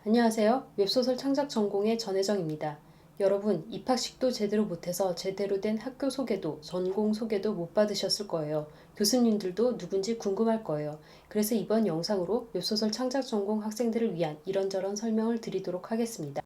안녕하세요. 웹소설 창작 전공의 전혜정입니다. 여러분, 입학식도 제대로 못해서 제대로 된 학교 소개도, 전공 소개도 못 받으셨을 거예요. 교수님들도 누군지 궁금할 거예요. 그래서 이번 영상으로 웹소설 창작 전공 학생들을 위한 이런저런 설명을 드리도록 하겠습니다.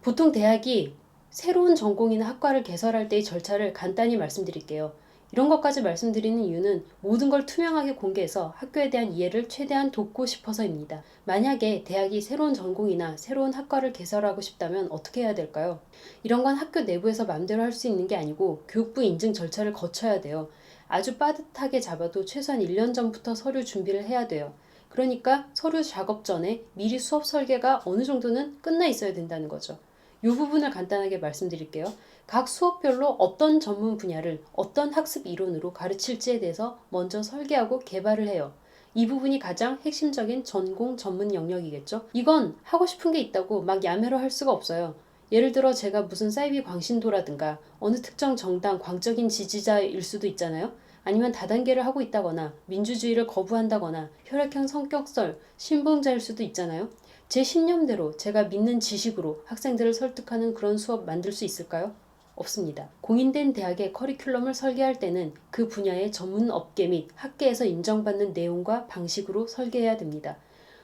보통 대학이 새로운 전공이나 학과를 개설할 때의 절차를 간단히 말씀드릴게요. 이런 것까지 말씀드리는 이유는 모든 걸 투명하게 공개해서 학교에 대한 이해를 최대한 돕고 싶어서입니다. 만약에 대학이 새로운 전공이나 새로운 학과를 개설하고 싶다면 어떻게 해야 될까요? 이런 건 학교 내부에서 마음대로 할 수 있는 게 아니고 교육부 인증 절차를 거쳐야 돼요. 아주 빠듯하게 잡아도 최소한 1년 전부터 서류 준비를 해야 돼요. 그러니까 서류 작업 전에 미리 수업 설계가 어느 정도는 끝나 있어야 된다는 거죠. 이 부분을 간단하게 말씀드릴게요. 각 수업별로 어떤 전문 분야를 어떤 학습 이론으로 가르칠지에 대해서 먼저 설계하고 개발을 해요. 이 부분이 가장 핵심적인 전공 전문 영역이겠죠. 이건 하고 싶은 게 있다고 막 야매로 할 수가 없어요. 예를 들어 제가 무슨 사이비 광신도라든가 어느 특정 정당 광적인 지지자일 수도 있잖아요. 아니면 다단계를 하고 있다거나 민주주의를 거부한다거나 혈액형 성격설, 신봉자일 수도 있잖아요. 제 신념대로 제가 믿는 지식으로 학생들을 설득하는 그런 수업 만들 수 있을까요? 없습니다. 공인된 대학의 커리큘럼을 설계할 때는 그 분야의 전문 업계 및 학계에서 인정받는 내용과 방식으로 설계해야 됩니다.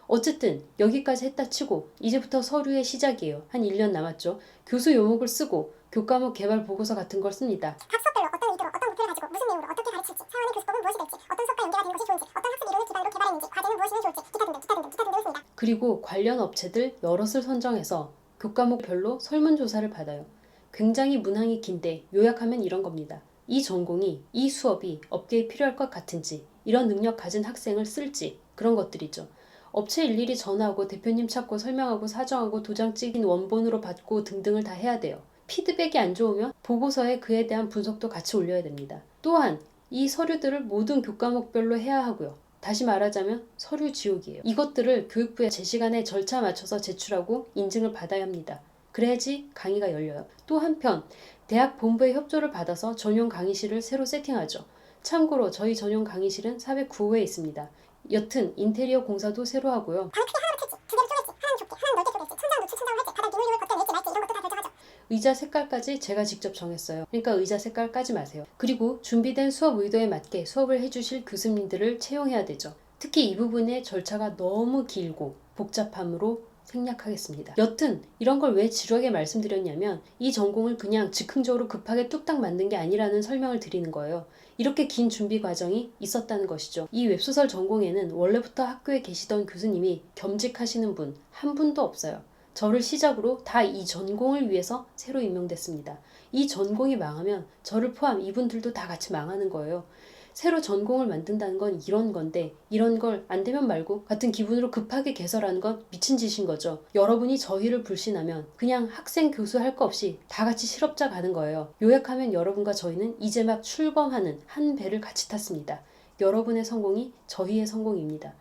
어쨌든 여기까지 했다 치고 이제부터 서류의 시작이에요. 한 1년 남았죠. 교수 요목을 쓰고 교과목 개발 보고서 같은 걸 씁니다. 각 수업별로 어떤 의도로 어떤 목표를 가지고 무슨 내용으로 어떻게 가르칠지 사원의 교수법은 무엇이 될지 어떤 수업과 연계가 되는 것이 좋은지 어떤 학습 이론을 기반으로 개발했는지 과제는 무엇이면 좋을지 기타 등을 씁니다. 그리고 관련 업체들 여럿을 선정해서 교과목별로 설문조사를 받아요. 굉장히 문항이 긴데 요약하면 이런 겁니다. 이 전공이, 이 수업이 업계에 필요할 것 같은지, 이런 능력 가진 학생을 쓸지, 그런 것들이죠. 업체 일일이 전화하고 대표님 찾고 설명하고 사정하고 도장 찍인 원본으로 받고 등등을 다 해야 돼요. 피드백이 안 좋으면 보고서에 그에 대한 분석도 같이 올려야 됩니다. 또한 이 서류들을 모든 교과목별로 해야 하고요. 다시 말하자면 서류 지옥이에요. 이것들을 교육부에 제 시간에 절차 맞춰서 제출하고 인증을 받아야 합니다. 그래야지 강의가 열려요. 또 한편 대학 본부의 협조를 받아서 전용 강의실을 새로 세팅하죠. 참고로 저희 전용 강의실은 409호에 있습니다. 여튼 인테리어 공사도 새로 하고요. 방 크게 하나로 칠지 두 개로 쪼갤지 하나는 좁게 하나는 넓게 쪼갤지 천장 노출 천장을 할지 바닥 기물 걸 걷게 낼지 말지 이런 것도 다 결정하죠. 의자 색깔까지 제가 직접 정했어요. 그러니까 의자 색깔 까지 마세요. 그리고 준비된 수업 의도에 맞게 수업을 해주실 교수님들을 채용해야 되죠. 특히 이 부분의 절차가 너무 길고 복잡함으로 생략하겠습니다. 여튼 이런 걸 왜 지루하게 말씀드렸냐면 이 전공을 그냥 즉흥적으로 급하게 뚝딱 만든 게 아니라는 설명을 드리는 거예요. 이렇게 긴 준비 과정이 있었다는 것이죠. 이 웹소설 전공에는 원래부터 학교에 계시던 교수님이 겸직하시는 분 한 분도 없어요. 저를 시작으로 다 이 전공을 위해서 새로 임명됐습니다. 이 전공이 망하면 저를 포함 이분들도 다 같이 망하는 거예요. 새로 전공을 만든다는 건 이런 건데 이런 걸 안 되면 말고 같은 기분으로 급하게 개설하는 건 미친 짓인 거죠. 여러분이 저희를 불신하면 그냥 학생 교수 할 거 없이 다 같이 실업자 가는 거예요. 요약하면 여러분과 저희는 이제 막 출범하는 한 배를 같이 탔습니다. 여러분의 성공이 저희의 성공입니다.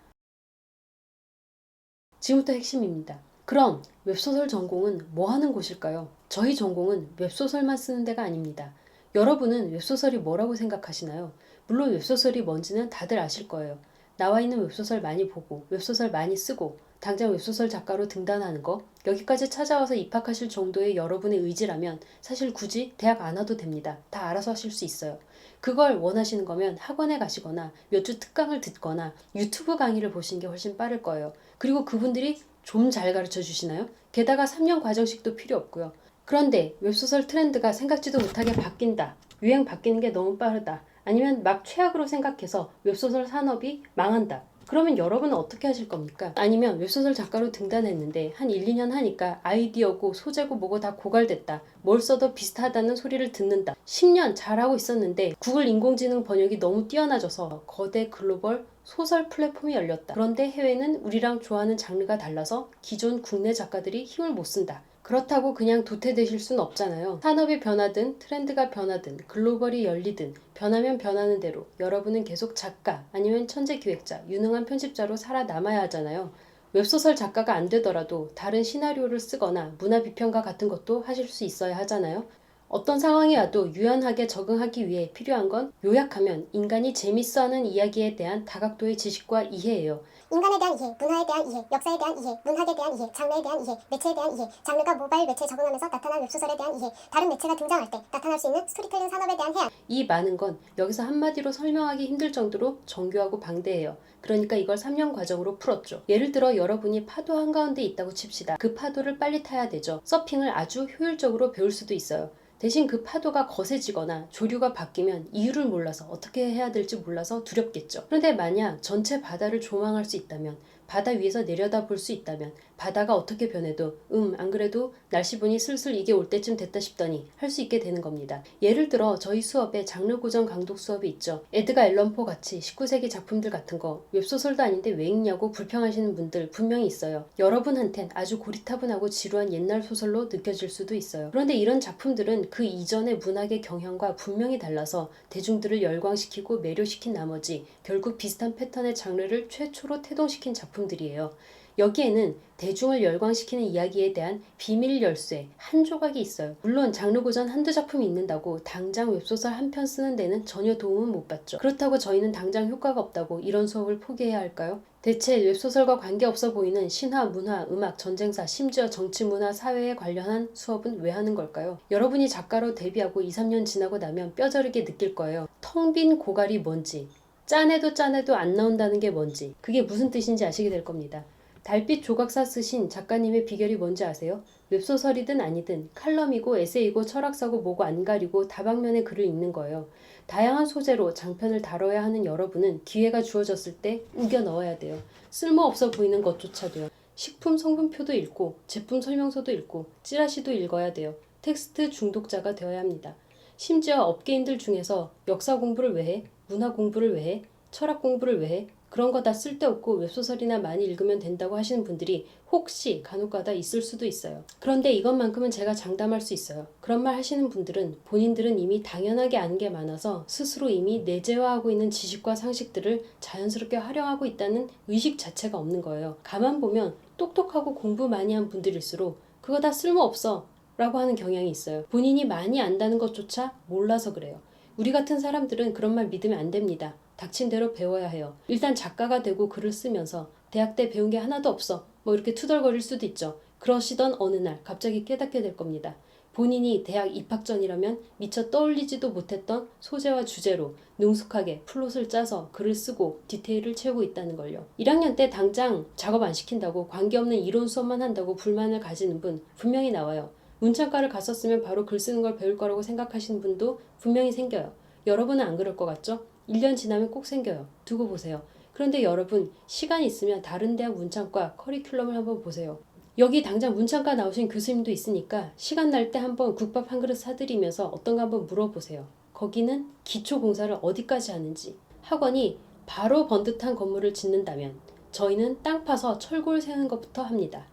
지금부터 핵심입니다. 그럼 웹소설 전공은 뭐 하는 곳일까요? 저희 전공은 웹소설만 쓰는 데가 아닙니다. 여러분은 웹소설이 뭐라고 생각하시나요? 물론 웹소설이 뭔지는 다들 아실 거예요. 나와 있는 웹소설 많이 보고 웹소설 많이 쓰고 당장 웹소설 작가로 등단하는 거 여기까지 찾아와서 입학하실 정도의 여러분의 의지라면 사실 굳이 대학 안 와도 됩니다. 다 알아서 하실 수 있어요. 그걸 원하시는 거면 학원에 가시거나 몇 주 특강을 듣거나 유튜브 강의를 보시는 게 훨씬 빠를 거예요. 그리고 그분들이 좀 잘 가르쳐 주시나요? 게다가 3년 과정식도 필요 없고요. 그런데 웹소설 트렌드가 생각지도 못하게 바뀐다. 유행 바뀌는 게 너무 빠르다. 아니면 막 최악으로 생각해서 웹소설 산업이 망한다. 그러면 여러분은 어떻게 하실 겁니까? 아니면 웹소설 작가로 등단했는데 한 1, 2년 하니까 아이디어고 소재고 뭐고 다 고갈됐다. 뭘 써도 비슷하다는 소리를 듣는다. 10년 잘하고 있었는데 구글 인공지능 번역이 너무 뛰어나져서 거대 글로벌 소설 플랫폼이 열렸다. 그런데 해외는 우리랑 좋아하는 장르가 달라서 기존 국내 작가들이 힘을 못 쓴다. 그렇다고 그냥 도태되실 순 없잖아요. 산업이 변하든 트렌드가 변하든 글로벌이 열리든 변하면 변하는 대로 여러분은 계속 작가 아니면 천재 기획자, 유능한 편집자로 살아남아야 하잖아요. 웹소설 작가가 안 되더라도 다른 시나리오를 쓰거나 문화 비평가 같은 것도 하실 수 있어야 하잖아요. 어떤 상황이 와도 유연하게 적응하기 위해 필요한 건 요약하면 인간이 재밌어하는 이야기에 대한 다각도의 지식과 이해예요. 인간에 대한 이해, 문화에 대한 이해, 역사에 대한 이해, 문학에 대한 이해, 장르에 대한 이해, 매체에 대한 이해, 장르가 모바일 매체에 적응하면서 나타난 웹소설에 대한 이해, 다른 매체가 등장할 때 나타날 수 있는 스토리텔링 산업에 대한 해안. 이 많은 건 여기서 한마디로 설명하기 힘들 정도로 정교하고 방대해요. 그러니까 이걸 3년 과정으로 풀었죠. 예를 들어 여러분이 파도 한가운데 있다고 칩시다. 그 파도를 빨리 타야 되죠. 서핑을 아주 효율적으로 배울 수도 있어요. 대신 그 파도가 거세지거나 조류가 바뀌면 이유를 몰라서 어떻게 해야 될지 몰라서 두렵겠죠. 그런데 만약 전체 바다를 조망할 수 있다면, 바다 위에서 내려다볼 수 있다면, 바다가 어떻게 변해도 안 그래도 날씨 보니 슬슬 이게 올 때쯤 됐다 싶더니 할 수 있게 되는 겁니다. 예를 들어 저희 수업에 장르 고정 강독 수업이 있죠. 에드가 앨런 포 같이 19세기 작품들 같은 거 웹소설도 아닌데 왜 읽냐고 불평하시는 분들 분명히 있어요. 여러분한텐 아주 고리타분하고 지루한 옛날 소설로 느껴질 수도 있어요. 그런데 이런 작품들은 그 이전의 문학의 경향과 분명히 달라서 대중들을 열광시키고 매료시킨 나머지 결국 비슷한 패턴의 장르를 최초로 태동시킨 작품들이에요. 여기에는 대중을 열광시키는 이야기에 대한 비밀 열쇠 한 조각이 있어요. 물론 장르 고전 한두 작품이 있는다고 당장 웹소설 한 편 쓰는 데는 전혀 도움은 못 받죠. 그렇다고 저희는 당장 효과가 없다고 이런 수업을 포기해야 할까요? 대체 웹소설과 관계없어 보이는 신화, 문화, 음악, 전쟁사, 심지어 정치, 문화, 사회에 관련한 수업은 왜 하는 걸까요? 여러분이 작가로 데뷔하고 2, 3년 지나고 나면 뼈저리게 느낄 거예요. 텅 빈 고갈이 뭔지, 짜내도 짜내도 안 나온다는 게 뭔지, 그게 무슨 뜻인지 아시게 될 겁니다. 달빛 조각사 쓰신 작가님의 비결이 뭔지 아세요? 웹소설이든 아니든 칼럼이고 에세이고 철학사고 뭐고 안 가리고 다방면의 글을 읽는 거예요. 다양한 소재로 장편을 다뤄야 하는 여러분은 기회가 주어졌을 때 우겨 넣어야 돼요. 쓸모없어 보이는 것조차도요. 식품 성분표도 읽고 제품 설명서도 읽고 찌라시도 읽어야 돼요. 텍스트 중독자가 되어야 합니다. 심지어 업계인들 중에서 역사 공부를 왜 해? 문화 공부를 왜 해? 철학 공부를 왜 해? 그런 거 다 쓸데없고 웹소설이나 많이 읽으면 된다고 하시는 분들이 혹시 간혹가다 있을 수도 있어요. 그런데 이것만큼은 제가 장담할 수 있어요. 그런 말 하시는 분들은 본인들은 이미 당연하게 아는 게 많아서 스스로 이미 내재화하고 있는 지식과 상식들을 자연스럽게 활용하고 있다는 의식 자체가 없는 거예요. 가만 보면 똑똑하고 공부 많이 한 분들일수록 그거 다 쓸모없어 라고 하는 경향이 있어요. 본인이 많이 안다는 것조차 몰라서 그래요. 우리 같은 사람들은 그런 말 믿으면 안 됩니다. 닥친 대로 배워야 해요. 일단 작가가 되고 글을 쓰면서 대학 때 배운 게 하나도 없어 뭐 이렇게 투덜거릴 수도 있죠. 그러시던 어느 날 갑자기 깨닫게 될 겁니다. 본인이 대학 입학 전이라면 미처 떠올리지도 못했던 소재와 주제로 능숙하게 플롯을 짜서 글을 쓰고 디테일을 채우고 있다는 걸요. 1학년 때 당장 작업 안 시킨다고 관계없는 이론 수업만 한다고 불만을 가지는 분 분명히 나와요. 문창과를 갔었으면 바로 글 쓰는 걸 배울 거라고 생각하시는 분도 분명히 생겨요. 여러분은 안 그럴 것 같죠? 1년 지나면 꼭 생겨요. 두고 보세요. 그런데 여러분 시간 있으면 다른 대학 문창과 커리큘럼을 한번 보세요. 여기 당장 문창과 나오신 교수님도 있으니까 시간 날 때 한번 국밥 한 그릇 사드리면서 어떤가 한번 물어보세요. 거기는 기초공사를 어디까지 하는지. 학원이 바로 번듯한 건물을 짓는다면 저희는 땅 파서 철골 세우는 것부터 합니다.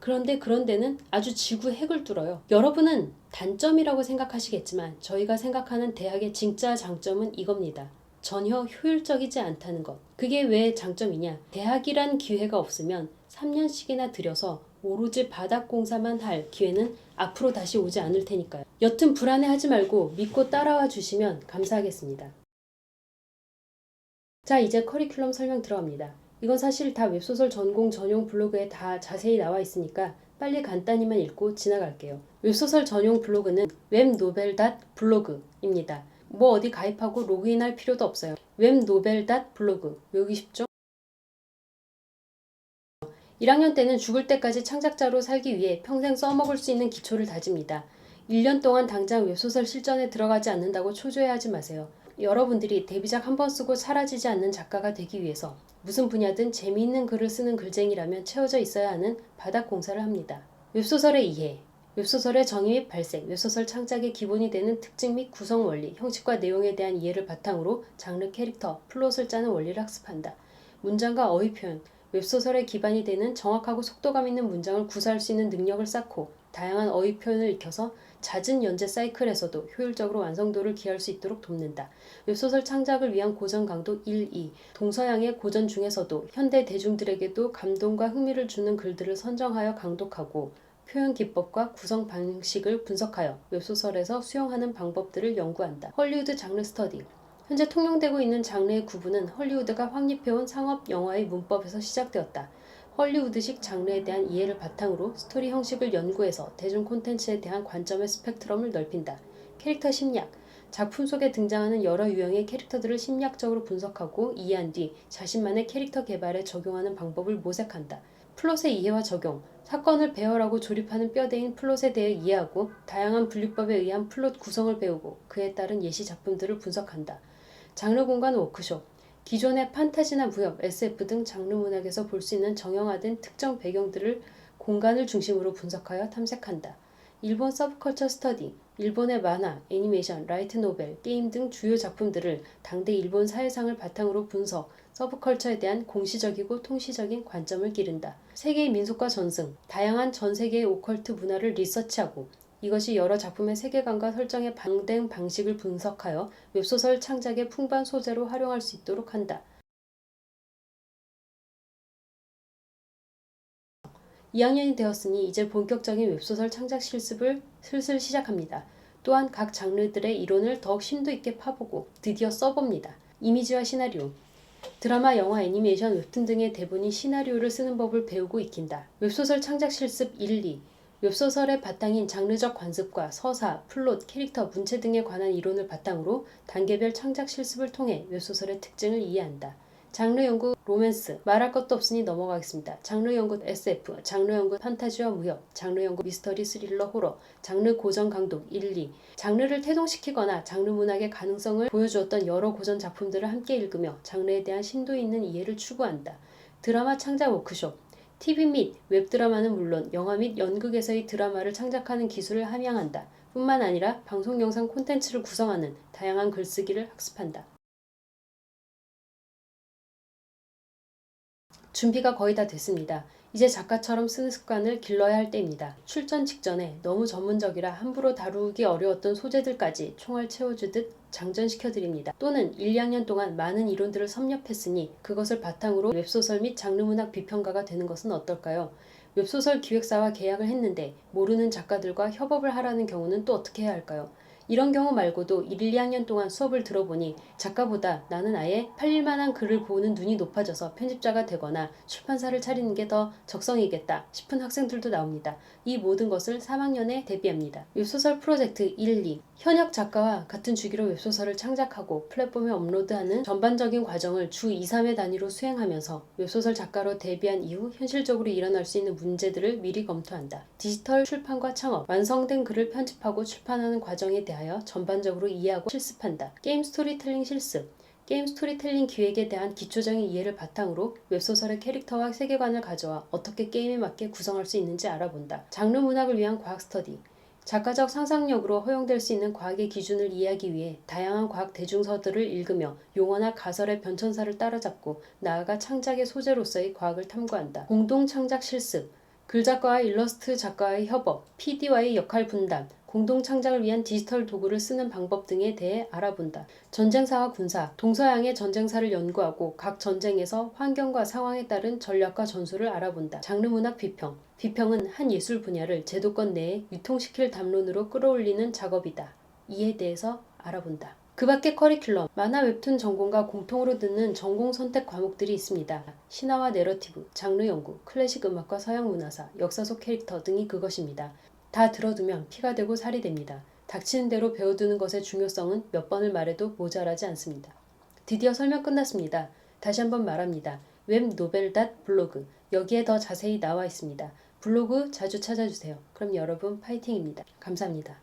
그런데 그런 데는 아주 지구 핵을 뚫어요. 여러분은 단점이라고 생각하시겠지만 저희가 생각하는 대학의 진짜 장점은 이겁니다. 전혀 효율적이지 않다는 것. 그게 왜 장점이냐? 대학이란 기회가 없으면 3년씩이나 들여서 오로지 바닥 공사만 할 기회는 앞으로 다시 오지 않을 테니까요. 여튼 불안해하지 말고 믿고 따라와 주시면 감사하겠습니다. 자, 이제 커리큘럼 설명 들어갑니다. 이건 사실 다 웹소설 전공 전용 블로그에 다 자세히 나와 있으니까 빨리 간단히만 읽고 지나갈게요. 웹소설 전용 블로그는 웹노벨.블로그입니다. 뭐 어디 가입하고 로그인할 필요도 없어요. 웹노벨.블로그 외우기 쉽죠? 1학년 때는 죽을 때까지 창작자로 살기 위해 평생 써먹을 수 있는 기초를 다집니다. 1년 동안 당장 웹소설 실전에 들어가지 않는다고 초조해하지 마세요. 여러분들이 데뷔작 한 번 쓰고 사라지지 않는 작가가 되기 위해서 무슨 분야든 재미있는 글을 쓰는 글쟁이라면 채워져 있어야 하는 바닥 공사를 합니다. 웹소설의 이해, 웹소설의 정의 및 발색, 웹소설 창작의 기본이 되는 특징 및 구성 원리, 형식과 내용에 대한 이해를 바탕으로 장르, 캐릭터, 플롯을 짜는 원리를 학습한다. 문장과 어휘 표현, 웹소설의 기반이 되는 정확하고 속도감 있는 문장을 구사할 수 있는 능력을 쌓고 다양한 어휘 표현을 익혀서 잦은 연재 사이클에서도 효율적으로 완성도를 기할 수 있도록 돕는다. 웹소설 창작을 위한 고전 강도 1, 2. 동서양의 고전 중에서도 현대 대중들에게도 감동과 흥미를 주는 글들을 선정하여 강독하고 표현 기법과 구성 방식을 분석하여 웹소설에서 수용하는 방법들을 연구한다. 헐리우드 장르 스터디. 현재 통용되고 있는 장르의 구분은 헐리우드가 확립해온 상업 영화의 문법에서 시작되었다. 헐리우드식 장르에 대한 이해를 바탕으로 스토리 형식을 연구해서 대중 콘텐츠에 대한 관점의 스펙트럼을 넓힌다. 캐릭터 심리학. 작품 속에 등장하는 여러 유형의 캐릭터들을 심리학적으로 분석하고 이해한 뒤 자신만의 캐릭터 개발에 적용하는 방법을 모색한다. 플롯의 이해와 적용. 사건을 배열하고 조립하는 뼈대인 플롯에 대해 이해하고 다양한 분류법에 의한 플롯 구성을 배우고 그에 따른 예시 작품들을 분석한다. 장르 공간 워크숍. 기존의 판타지나 무협, SF 등 장르 문학에서 볼 수 있는 정형화된 특정 배경들을 공간을 중심으로 분석하여 탐색한다. 일본 서브컬처 스터디. 일본의 만화, 애니메이션, 라이트 노벨, 게임 등 주요 작품들을 당대 일본 사회상을 바탕으로 분석, 서브컬처에 대한 공시적이고 통시적인 관점을 기른다. 세계의 민속과 전승. 다양한 전 세계의 오컬트 문화를 리서치하고 이것이 여러 작품의 세계관과 설정의 방대한 방식을 분석하여 웹소설 창작의 풍부한 소재로 활용할 수 있도록 한다. 2학년이 되었으니 이제 본격적인 웹소설 창작 실습을 슬슬 시작합니다. 또한 각 장르들의 이론을 더욱 심도 있게 파보고 드디어 써봅니다. 이미지와 시나리오. 드라마, 영화, 애니메이션, 웹툰 등의 대본이 시나리오를 쓰는 법을 배우고 익힌다. 웹소설 창작 실습 1, 2. 웹소설의 바탕인 장르적 관습과 서사, 플롯, 캐릭터, 문체 등에 관한 이론을 바탕으로 단계별 창작 실습을 통해 웹소설의 특징을 이해한다. 장르 연구 로맨스. 말할 것도 없으니 넘어가겠습니다. 장르 연구 SF, 장르 연구 판타지와 무협, 장르 연구 미스터리 스릴러 호러, 장르 고전 강독 1, 2. 장르를 태동시키거나 장르 문학의 가능성을 보여주었던 여러 고전 작품들을 함께 읽으며 장르에 대한 심도 있는 이해를 추구한다. 드라마 창작 워크숍. TV 및 웹드라마는 물론 영화 및 연극에서의 드라마를 창작하는 기술을 함양한다. 뿐만 아니라 방송 영상 콘텐츠를 구성하는 다양한 글쓰기를 학습한다. 준비가 거의 다 됐습니다. 이제 작가처럼 쓰는 습관을 길러야 할 때입니다. 출전 직전에 너무 전문적이라 함부로 다루기 어려웠던 소재들까지 총알 채워주듯 장전시켜드립니다. 또는 1, 2학년 동안 많은 이론들을 섭렵했으니 그것을 바탕으로 웹소설 및 장르문학 비평가가 되는 것은 어떨까요? 웹소설 기획사와 계약을 했는데 모르는 작가들과 협업을 하라는 경우는 또 어떻게 해야 할까요? 이런 경우 말고도 1, 2학년 동안 수업을 들어보니 작가보다 나는 아예 팔릴만한 글을 보는 눈이 높아져서 편집자가 되거나 출판사를 차리는 게 더 적성이겠다 싶은 학생들도 나옵니다. 이 모든 것을 3학년에 대비합니다. 웹소설 프로젝트 1, 2. 현역 작가와 같은 주기로 웹소설을 창작하고 플랫폼에 업로드하는 전반적인 과정을 주 2, 3회 단위로 수행하면서 웹소설 작가로 데뷔한 이후 현실적으로 일어날 수 있는 문제들을 미리 검토한다. 디지털 출판과 창업, 완성된 글을 편집하고 출판하는 과정에 대하여 전반적으로 이해하고 실습한다. 게임 스토리텔링 실습. 게임 스토리텔링 기획에 대한 기초적인 이해를 바탕으로 웹소설의 캐릭터와 세계관을 가져와 어떻게 게임에 맞게 구성할 수 있는지 알아본다. 장르 문학을 위한 과학 스터디. 작가적 상상력으로 허용될 수 있는 과학의 기준을 이해하기 위해 다양한 과학 대중서들을 읽으며 용어나 가설의 변천사를 따라잡고 나아가 창작의 소재로서의 과학을 탐구한다. 공동 창작 실습. 글작가와 일러스트 작가의 협업, PD와의 역할 분담, 공동 창작을 위한 디지털 도구를 쓰는 방법 등에 대해 알아본다. 전쟁사와 군사, 동서양의 전쟁사를 연구하고 각 전쟁에서 환경과 상황에 따른 전략과 전술을 알아본다. 장르문학 비평. 비평은 한 예술 분야를 제도권 내에 유통시킬 담론으로 끌어올리는 작업이다. 이에 대해서 알아본다. 그 밖의 커리큘럼, 만화 웹툰 전공과 공통으로 듣는 전공 선택 과목들이 있습니다. 신화와 내러티브, 장르 연구, 클래식 음악과 서양 문화사, 역사 속 캐릭터 등이 그것입니다. 다 들어두면 피가 되고 살이 됩니다. 닥치는 대로 배워두는 것의 중요성은 몇 번을 말해도 모자라지 않습니다. 드디어 설명 끝났습니다. 다시 한번 말합니다. 웹노벨.블로그 여기에 더 자세히 나와 있습니다. 블로그 자주 찾아주세요. 그럼 여러분 파이팅입니다. 감사합니다.